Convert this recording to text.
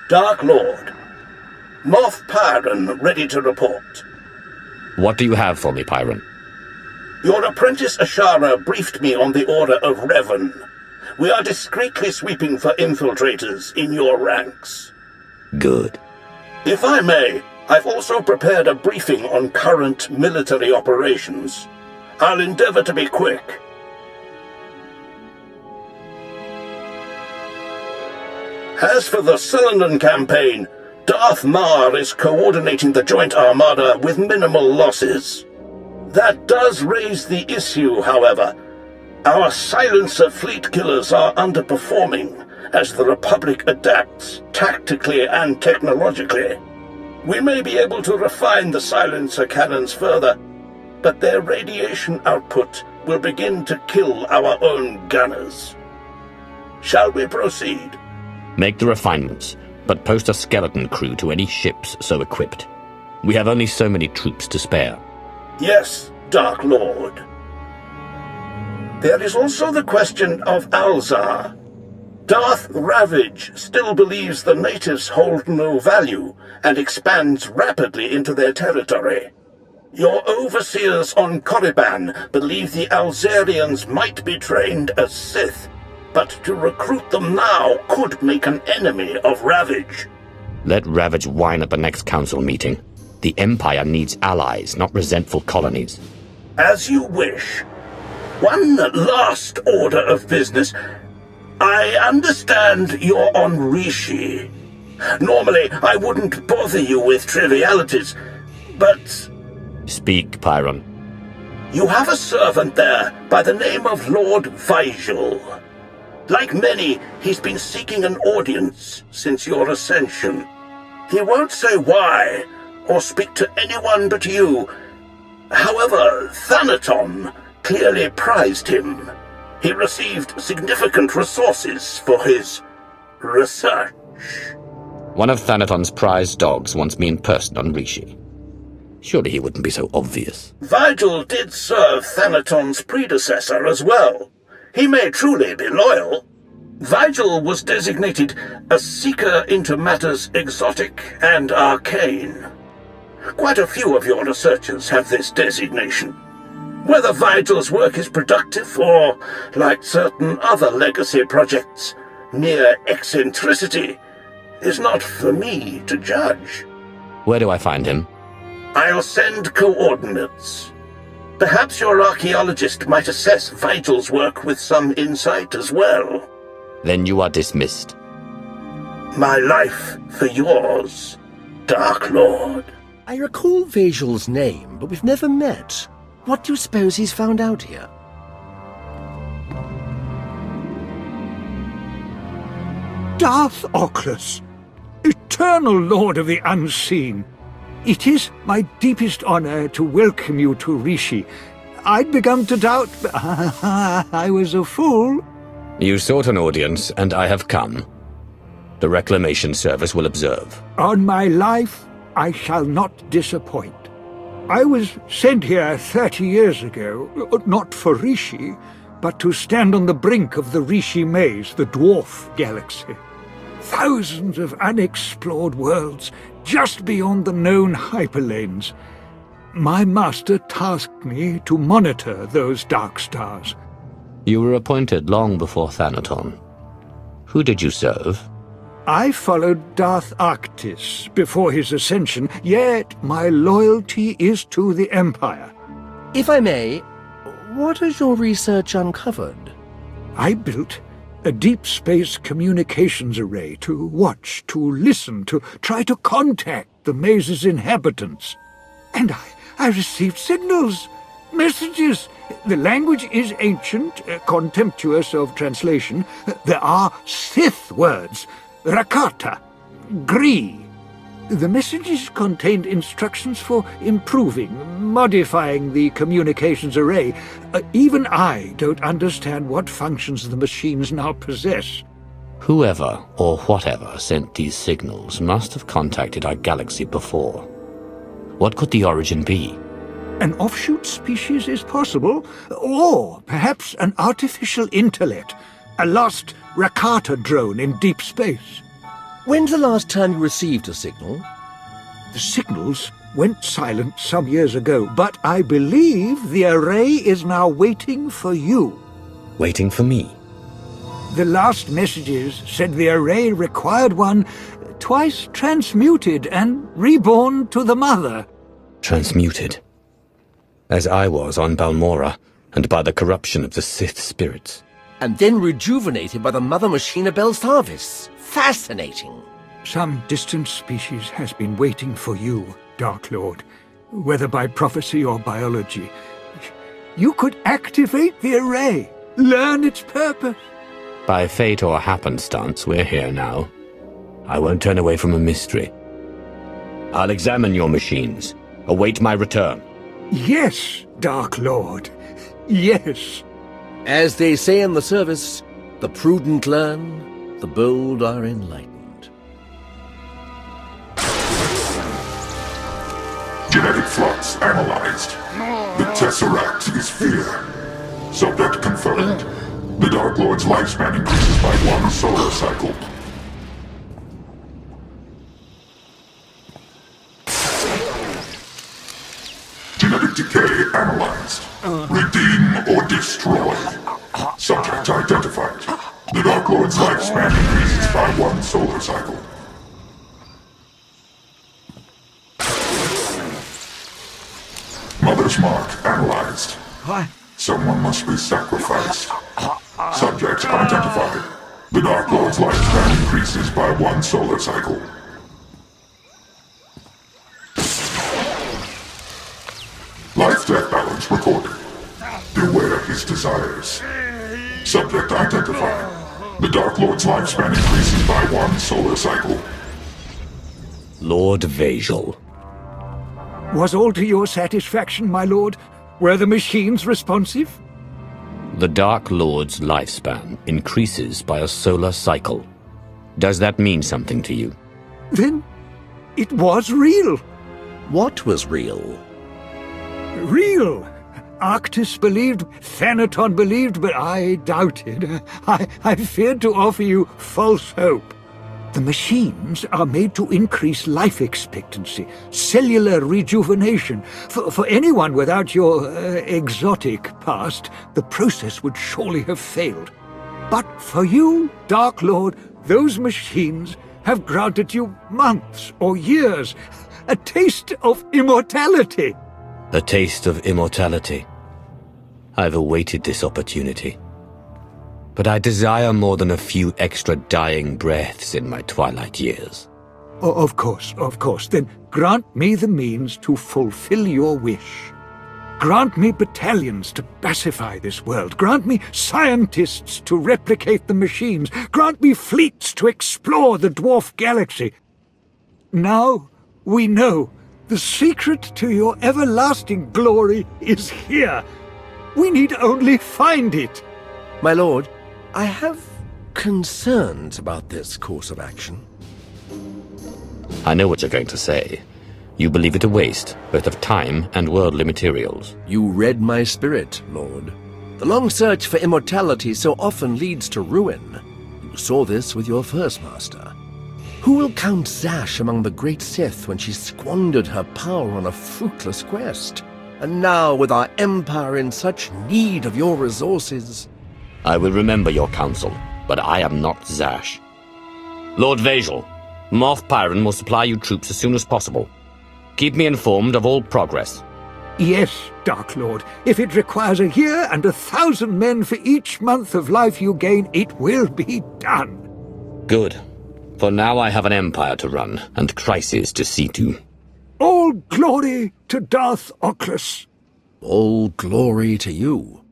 Dark Lord. Moff Pyron ready to report. What do you have for me, Pyron? Your apprentice Ashara briefed me on the order of Revan. We are discreetly sweeping for infiltrators in your ranks. Good. If I may, I've also prepared a briefing on current military operations. I'll endeavor to be quick. As for the Selenon campaign, Darth Mar is coordinating the Joint Armada with minimal losses. That does raise the issue, however. Our silencer fleet killers are underperforming as the Republic adapts tactically and technologically. We may be able to refine the silencer cannons further, but their radiation output will begin to kill our own gunners. Shall we proceed? Make the refinements, but post a skeleton crew to any ships so equipped. We have only so many troops to spare. Yes, Dark Lord. There is also the question of Alzar. Darth Ravage still believes the natives hold no value and expands rapidly into their territory. Your overseers on Korriban believe the Alzarians might be trained as Sith, but to recruit them now could make an enemy of Ravage. Let Ravage whine at the next council meeting. The Empire needs allies, not resentful colonies. As you wish. One last order of business. I understand you're on Rishi. Normally, I wouldn't bother you with trivialities, but... Speak, Pyron. You have a servant there by the name of Lord Vigil. Like many, he's been seeking an audience since your ascension. He won't say why, or speak to anyone but you. However, Thanaton clearly prized him. He received significant resources for his research. One of Thanaton's prized dogs wants me in person on Rishi. Surely he wouldn't be so obvious. Vigil did serve Thanaton's predecessor as well. He may truly be loyal. Vigil was designated a seeker into matters exotic and arcane. Quite a few of your researchers have this designation. Whether Vigil's work is productive or, like certain other legacy projects, mere eccentricity, is not for me to judge. Where do I find him? I'll send coordinates. Perhaps your archaeologist might assess Vigil's work with some insight as well. Then you are dismissed. My life for yours, Dark Lord. I recall Vigil's name, but we've never met. What do you suppose he's found out here? Darth Occlus, eternal Lord of the Unseen. It is my deepest honor to welcome you to Rishi. I'd begun to doubt, but I was a fool. You sought an audience, and I have come. The Reclamation Service will observe. On my life, I shall not disappoint. I was sent here 30 years ago, not for Rishi, but to stand on the brink of the Rishi Maze, the dwarf galaxy. Thousands of unexplored worlds just beyond the known hyperlanes. My master tasked me to monitor those dark stars. You were appointed long before Thanaton. Who did you serve? I followed Darth Occlus before his ascension, yet my loyalty is to the Empire. If I may, what has your research uncovered? I built a deep space communications array to watch, to listen, to try to contact the maze's inhabitants. And I received signals, messages. The language is ancient, contemptuous of translation. There are Sith words, Rakata, Gree. The messages contained instructions for improving, modifying the communications array. Even I don't understand what functions the machines now possess. Whoever or whatever sent these signals must have contacted our galaxy before. What could the origin be? An offshoot species is possible, or perhaps an artificial intellect, a lost Rakata drone in deep space. When's the last time you received a signal? The signals went silent some years ago, but I believe the array is now waiting for you. Waiting for me? The last messages said the array required one twice transmuted and reborn to the Mother. Transmuted? As I was on Balmora, and by the corruption of the Sith spirits. And then rejuvenated by the Mother Machina Belsavis. Fascinating. Some distant species has been waiting for you, Dark Lord, whether by prophecy or biology. You could activate the array, learn its purpose. By fate or happenstance, we're here now. I won't turn away from a mystery. I'll examine your machines. Await my return. Yes, Dark Lord. Yes. As they say in the service, the prudent learn, the bold are enlightened. Genetic flux analyzed. The Tesseract is fear. Subject confirmed. The Dark Lord's lifespan increases by 1 solar cycle. Genetic decay analyzed. Redeem or destroy. Subject identified. The Dark Lord's lifespan increases by 1 solar cycle. Mother's mark analyzed. What? Someone must be sacrificed. Subject identified. The Dark Lord's lifespan increases by 1 solar cycle. Life-death balance recorded. Beware his desires. Subject identified. The Dark Lord's lifespan increases by 1 solar cycle. Lord Vagel. Was all to your satisfaction, my lord? Were the machines responsive? The Dark Lord's lifespan increases by a solar cycle. Does that mean something to you? Then it was real. What was real? Real. Arctis believed, Thanaton believed, but I doubted. I feared to offer you false hope. The machines are made to increase life expectancy, cellular rejuvenation. For anyone without your exotic past, the process would surely have failed. But for you, Dark Lord, those machines have granted you months or years, a taste of immortality. A taste of immortality. I've awaited this opportunity. But I desire more than a few extra dying breaths in my twilight years. Of course. Then grant me the means to fulfill your wish. Grant me battalions to pacify this world. Grant me scientists to replicate the machines. Grant me fleets to explore the dwarf galaxy. Now we know the secret to your everlasting glory is here. We need only find it. My lord, I have concerns about this course of action. I know what you're going to say. You believe it a waste, both of time and worldly materials. You read my spirit, Lord. The long search for immortality so often leads to ruin. You saw this with your first master. Who will count Zash among the great Sith when she squandered her power on a fruitless quest? And now, with our empire in such need of your resources... I will remember your counsel, but I am not Zash. Lord Vagel, Moff Pyron will supply you troops as soon as possible. Keep me informed of all progress. Yes, Dark Lord. If it requires a year and 1,000 men for each month of life you gain, it will be done. Good. For now I have an empire to run, and crises to see to. All glory to Darth Occlus. All glory to you.